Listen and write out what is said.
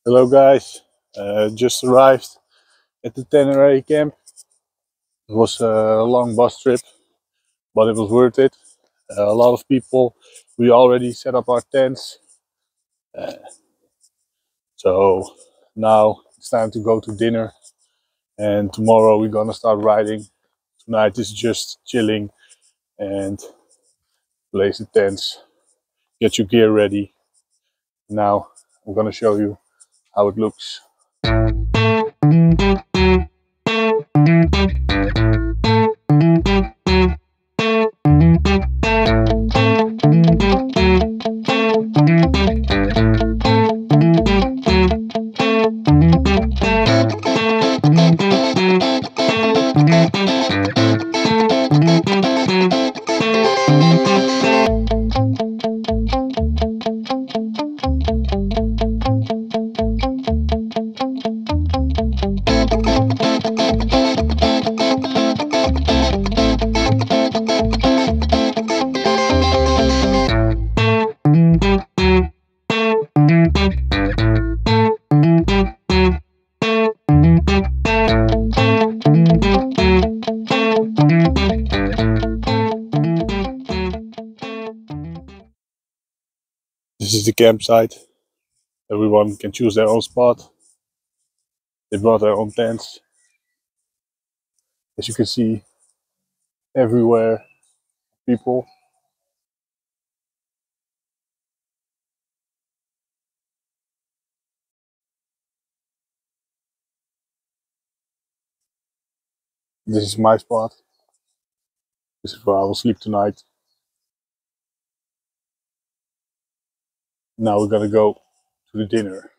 Hello guys, just arrived at the Tenere camp. It was a long bus trip, but it was worth it. A lot of people. We already set up our tents, uh, so now it's time to go to dinner. And tomorrow we're gonna start riding. Tonight is just chilling and place the tents, get your gear ready. Now I'm gonna show you how it looks. This is the campsite. Everyone can choose their own spot. They brought their own tents. As you can see, everywhere people. This is my spot. This is where I will sleep tonight. Now we're gonna go to the dinner.